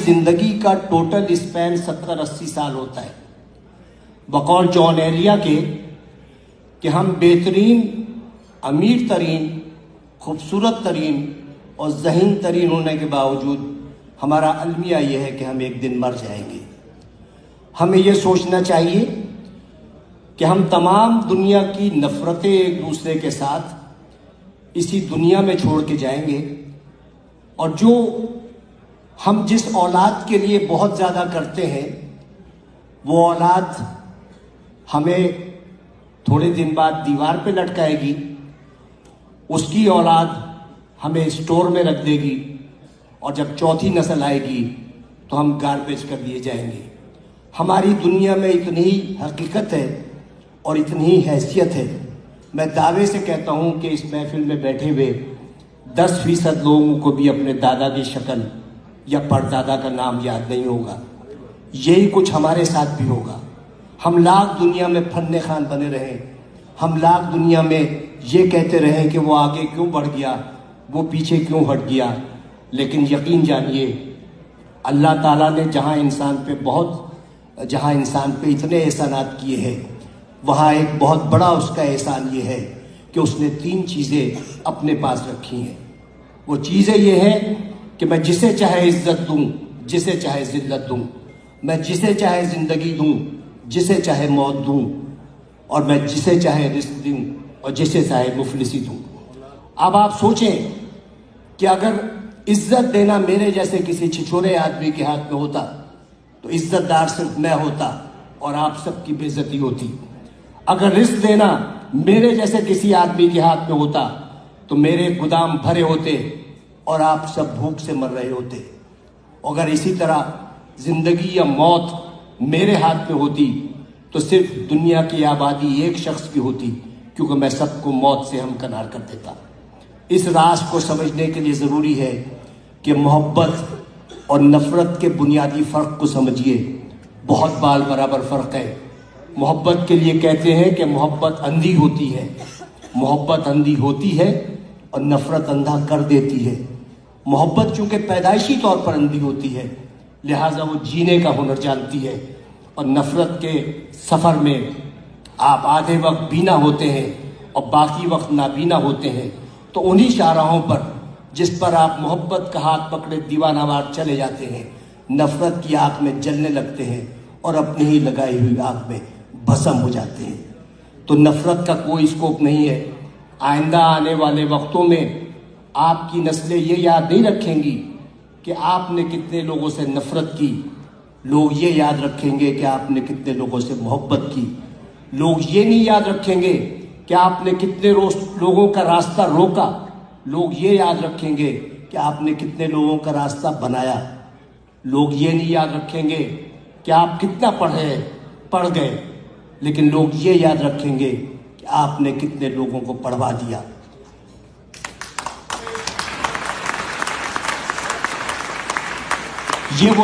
زندگی کا total Spain 70-80 سال ہوتا ہے، بقول جان ایلیا کے کہ ہم بہترین، امیر ترین، خوبصورت ترین اور ذہین ترین ہونے کے باوجود ہمارا المیہ یہ ہے کہ ہم ایک دن مر جائیں گے۔ ہمیں یہ سوچنا چاہیے کہ ہم تمام دنیا کی نفرتیں ایک دوسرے کے ساتھ اسی دنیا میں چھوڑ کے جائیں گے، اور جو ہم جس اولاد کے لیے بہت زیادہ کرتے ہیں وہ اولاد ہمیں تھوڑے دن بعد دیوار پہ لٹکائے گی، اس کی اولاد ہمیں اسٹور میں رکھ دے گی، اور جب چوتھی نسل آئے گی تو ہم گاربیج کر دیے جائیں گے۔ ہماری دنیا میں اتنی ہی حقیقت ہے اور اتنی ہی حیثیت ہے، میں دعوے سے کہتا ہوں کہ اس محفل میں بیٹھے ہوئے 10% لوگوں کو بھی اپنے دادا کی شکل یا پردادا کا نام یاد نہیں ہوگا۔ یہی کچھ ہمارے ساتھ بھی ہوگا۔ ہم لاکھ دنیا میں فن خان بنے رہیں، ہم لاکھ دنیا میں یہ کہتے رہیں کہ وہ آگے کیوں بڑھ گیا، وہ پیچھے کیوں ہٹ گیا، لیکن یقین جانیے اللہ تعالیٰ نے جہاں انسان پہ اتنے احسانات کیے ہیں، وہاں ایک بہت بڑا اس کا احسان یہ ہے کہ اس نے 3 چیزیں اپنے پاس رکھی ہیں۔ وہ چیزیں یہ ہیں کہ میں جسے چاہے عزت دوں، جسے چاہے ذلت دوں، میں جسے چاہے زندگی دوں، جسے چاہے موت دوں، اور میں جسے چاہے رزق دوں اور جسے چاہے مفلسی دوں۔ اب آپ سوچیں کہ اگر عزت دینا میرے جیسے کسی چھچورے آدمی کے ہاتھ میں ہوتا تو عزت دار صرف میں ہوتا اور آپ سب کی بے عزتی ہوتی۔ اگر رزق دینا میرے جیسے کسی آدمی کے ہاتھ میں ہوتا تو میرے گودام بھرے ہوتے اور آپ سب بھوک سے مر رہے ہوتے۔ اگر اسی طرح زندگی یا موت میرے ہاتھ میں ہوتی تو صرف دنیا کی آبادی ایک شخص کی ہوتی، کیونکہ میں سب کو موت سے ہمکنار کر دیتا۔ اس راز کو سمجھنے کے لیے ضروری ہے کہ محبت اور نفرت کے بنیادی فرق کو سمجھیے۔ بہت بال برابر فرق ہے۔ محبت کے لیے کہتے ہیں کہ محبت اندھی ہوتی ہے، محبت اندھی ہوتی ہے اور نفرت اندھا کر دیتی ہے۔ محبت چونکہ پیدائشی طور پر اندھی ہوتی ہے، لہٰذا وہ جینے کا ہنر جانتی ہے، اور نفرت کے سفر میں آپ آدھے وقت بینا ہوتے ہیں اور باقی وقت نابینا ہوتے ہیں، تو انہی شاہراہوں پر جس پر آپ محبت کا ہاتھ پکڑے دیوانہ وار چلے جاتے ہیں، نفرت کی آگ میں جلنے لگتے ہیں اور اپنی ہی لگائی ہوئی آگ میں بھسم ہو جاتے ہیں۔ تو نفرت کا کوئی اسکوپ نہیں ہے۔ آئندہ آنے والے وقتوں میں آپ کی نسلیں یہ یاد نہیں رکھیں گی کہ آپ نے کتنے لوگوں سے نفرت کی، لوگ یہ یاد رکھیں گے کہ آپ نے کتنے لوگوں سے محبت کی۔ لوگ یہ نہیں یاد رکھیں گے کہ آپ نے کتنے لوگوں کا راستہ روکا، لوگ یہ یاد رکھیں گے کہ آپ نے کتنے لوگوں کا راستہ بنایا۔ لوگ یہ نہیں یاد رکھیں گے کہ آپ کتنا پڑھ گئے، لیکن لوگ یہ یاد رکھیں گے کہ آپ نے کتنے لوگوں کو پڑھوا دیا۔ یہ وہ